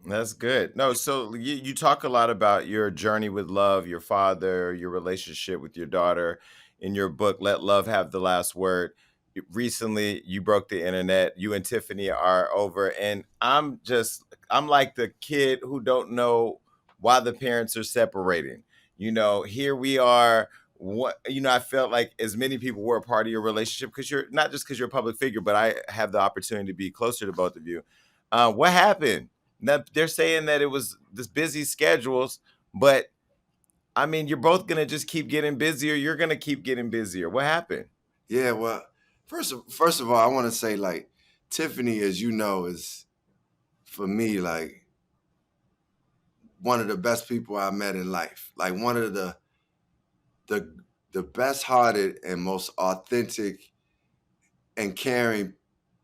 That's good. No, so you talk a lot about your journey with love, your father, your relationship with your daughter in your book, Let Love Have the Last Word. Recently, you broke the internet. You and Tiffany are over, and I'm like the kid who don't know why the parents are separating. Here we are. I felt like as many people were a part of your relationship because you're not just because you're a public figure, but I have the opportunity to be closer to both of you. What happened? Now, they're saying that it was this busy schedules, but I mean, you're both gonna just keep getting busier. You're gonna keep getting busier. What happened? Yeah, well, first of all, I want to say like Tiffany, as you know, is for me like one of the best people I met in life. Like one of the the best hearted and most authentic and caring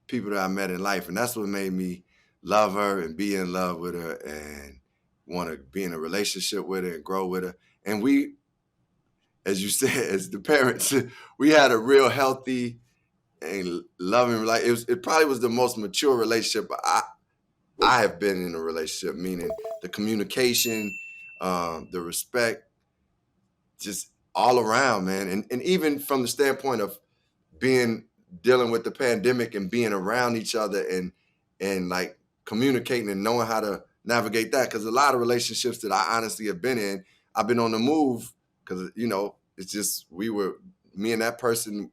people that I met in life. And that's what made me love her and be in love with her and want to be in a relationship with her and grow with her. And we, as you said, as the parents, we had a real healthy and loving like it probably was the most mature relationship I have been in a relationship, meaning the communication, the respect, just all around, man. And even from the standpoint of being dealing with the pandemic and being around each other and like communicating and knowing how to navigate that. Cause a lot of relationships that I honestly have been in, I've been on the move because it's just me and that person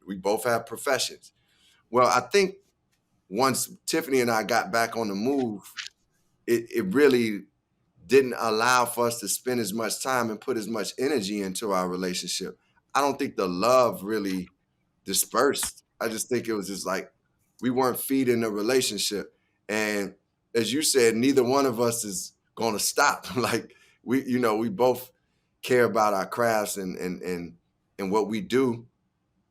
we both have professions. Well, I think once Tiffany and I got back on the move, it really didn't allow for us to spend as much time and put as much energy into our relationship. I don't think the love really dispersed. I just think it was just like we weren't feeding the relationship. And as you said, neither one of us is going to stop. Like we both care about our crafts and what we do,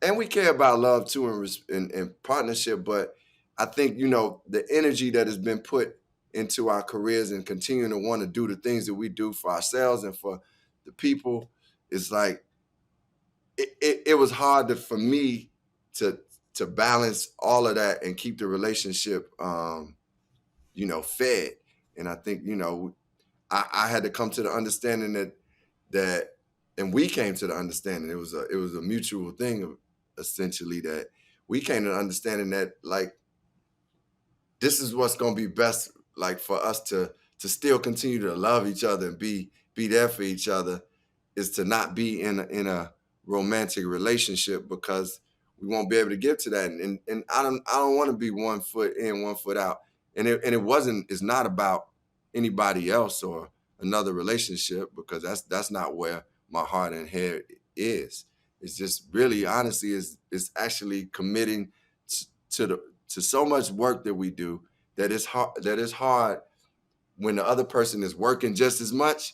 and we care about love too and partnership. But I think the energy that has been put into our careers and continuing to want to do the things that we do for ourselves and for the people is like it was hard for me to balance all of that and keep the relationship fed. And I think I had to come to the understanding that and we came to the understanding it was a mutual thing essentially, that we came to the understanding that like this is what's going to be best, like for us to still continue to love each other and be there for each other, is to not be in a romantic relationship, because we won't be able to get to that. And I don't want to be 1 foot in, 1 foot out. It's not about anybody else or another relationship, because that's not where my heart and head is. It's just really honestly is actually committing to the to so much work that we do, that it's hard when the other person is working just as much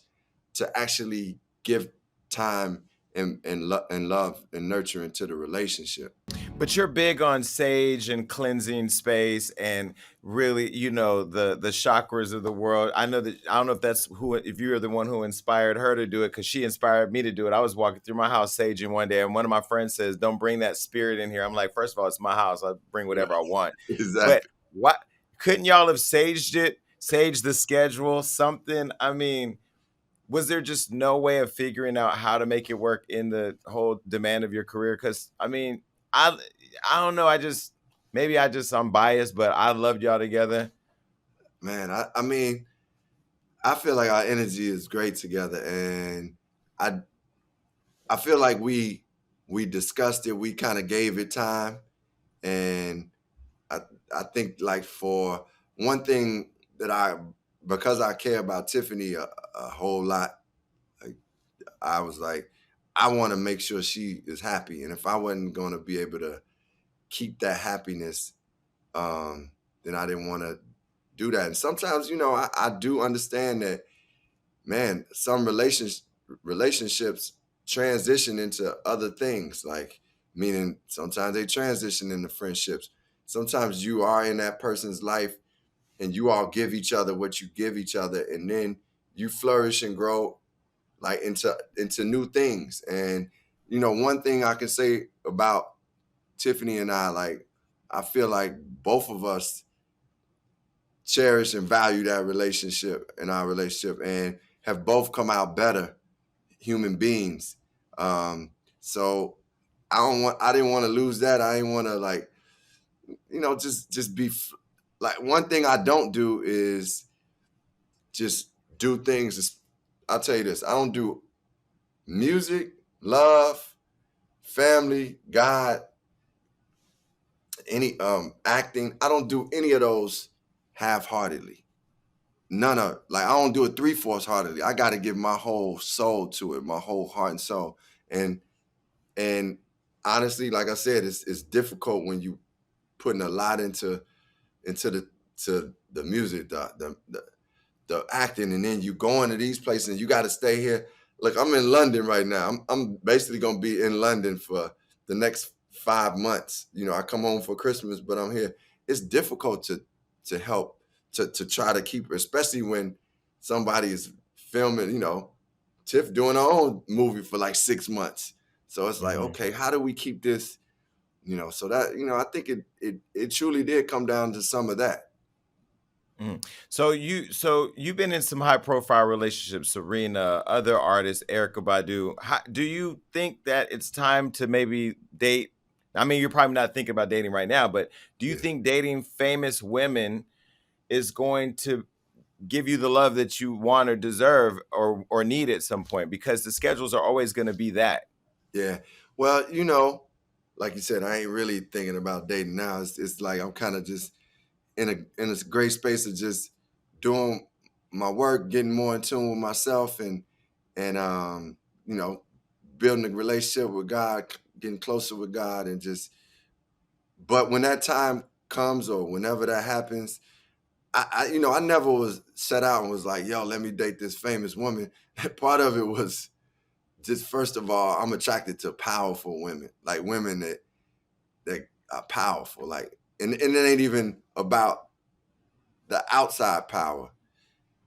to actually give time and love and nurturing to the relationship. But you're big on sage and cleansing space and really, the chakras of the world. I don't know if that's if you're the one who inspired her to do it, because she inspired me to do it. I was walking through my house saging one day, and one of my friends says, "Don't bring that spirit in here." I'm like, first of all, it's my house. I bring Right. whatever I want. But Exactly. what couldn't y'all have saged it, saged the schedule, something? I mean, was there just no way of figuring out how to make it work in the whole demand of your career? Because I mean, I I don't know. I'm biased, but I loved y'all together. Man, I mean, I feel like our energy is great together, and I I feel like we discussed it, we kind of gave it time, and I I think like for one thing that because I care about Tiffany a whole lot, like, I was like, I want to make sure she is happy, and if I wasn't going to be able to keep that happiness, then I didn't want to do that. And sometimes, I do understand that, man, some relationships transition into other things, like meaning sometimes they transition into friendships. Sometimes you are in that person's life and you all give each other what you give each other, and then you flourish and grow like into new things. And one thing I can say about Tiffany and I, like, I feel like both of us cherish and value that relationship and our relationship, and have both come out better human beings. So I didn't want to lose that. I didn't want to, like, just be like, one thing I don't do is just do things. I'll tell you this: I don't do music, love, family, God, any acting. I don't do any of those half-heartedly. None of, like, I don't do it three-fourths heartedly. I got to give my whole soul to it, my whole heart and soul. And honestly, like I said, it's difficult when you putting a lot into the music, the acting, and then you going to these places and you got to stay here. Look, I'm in London right now. I'm basically gonna be in London for the next 5 months. I come home for Christmas, but I'm here. It's difficult to help to try to keep, especially when somebody is filming. Tiff doing her own movie for like 6 months. So it's like, Mhm. okay, how do we keep this? So that, I think it truly did come down to some of that. Mhm. So you've been in some high profile relationships, Serena, other artists, Erica Badu. Do you think that it's time to maybe date? I mean, you're probably not thinking about dating right now, but do you Yeah. think dating famous women is going to give you the love that you want or deserve or need at some point? Because the schedules are always going to be that. Yeah. Well, like you said, I ain't really thinking about dating now. It's like I'm kind of just in a great space of just doing my work, getting more in tune with myself, and you know, building a relationship with God, getting closer with God, and just. But when that time comes, or whenever that happens, I never was set out and was like, yo, let me date this famous woman. Part of it was just, first of all, I'm attracted to powerful women, like women that are powerful, like, and it ain't even about the outside power.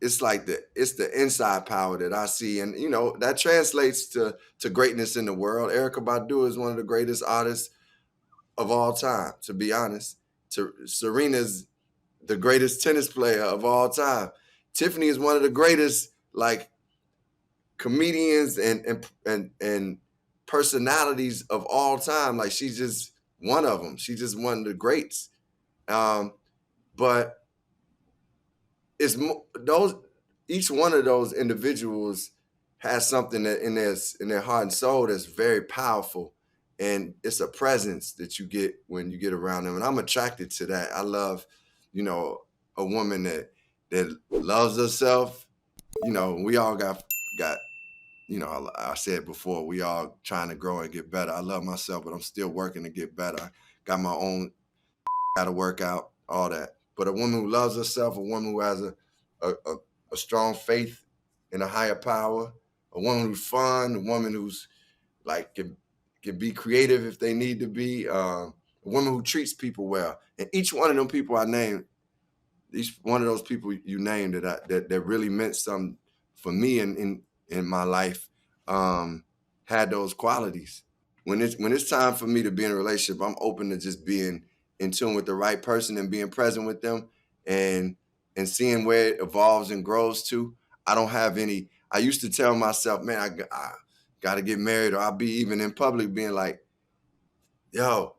It's like it's the inside power that I see, and that translates to greatness in the world. Erica Badu is one of the greatest artists of all time, to be honest. Serena's the greatest tennis player of all time. Tiffany is one of the greatest, like, comedians and personalities of all time. Like, she's just one of them. She's just one of the greats. Um, but those, each one of those individuals has something that in their heart and soul that's very powerful, and it's a presence that you get when you get around them. And I'm attracted to that. I love, you know, a woman that loves herself. We all got I said before, we all trying to grow and get better. I love myself, but I'm still working to get better. I got my own, got to work out, all that. But a woman who loves herself, a woman who has a, a, a strong faith in a higher power, a woman who's fun, a woman who's, like, can be creative if they need to be, a woman who treats people well. And each one of them people I named, each one of those people you named that really meant something for me in my life, had those qualities. When it's time for me to be in a relationship, I'm open to just being in tune with the right person and being present with them, and seeing where it evolves and grows to. I don't have any. I used to tell myself, man, I got to get married, or I'll be even in public being like, yo,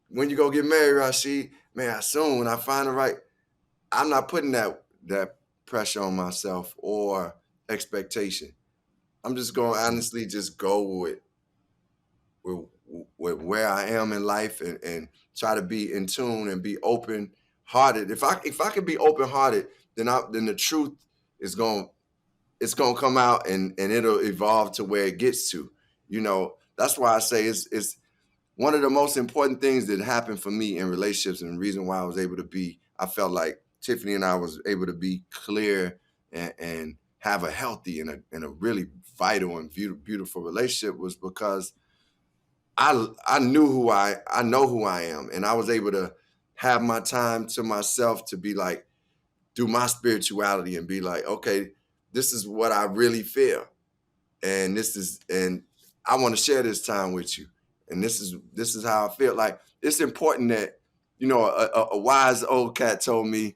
when you go get married, Rashid, man, soon when I find the right. I'm not putting that pressure on myself or expectation. I'm just going to honestly just go with, with where I am in life, and try to be in tune and be open hearted. If I can be open hearted, then the truth is going it's gonna come out, and it'll evolve to where it gets to. That's why I say it's one of the most important things that happened for me in relationships, and the reason why I felt like Tiffany and I was able to be clear, and have a healthy and a really vital and beautiful relationship, was because I know who I am, and I was able to have my time to myself to be like, do my spirituality, and be like, okay, this is what I really feel, and I want to share this time with you, and this is how I feel. Like, it's important that, a wise old cat told me,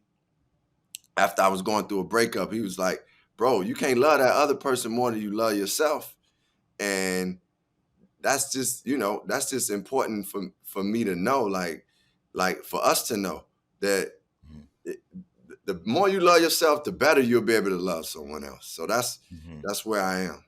after I was going through a breakup, he was like, bro, you can't love that other person more than you love yourself. And that's just, that's just important for me to know, like for us to know that Mhm. it, the more you love yourself, the better you'll be able to love someone else. So Mhm. that's where I am.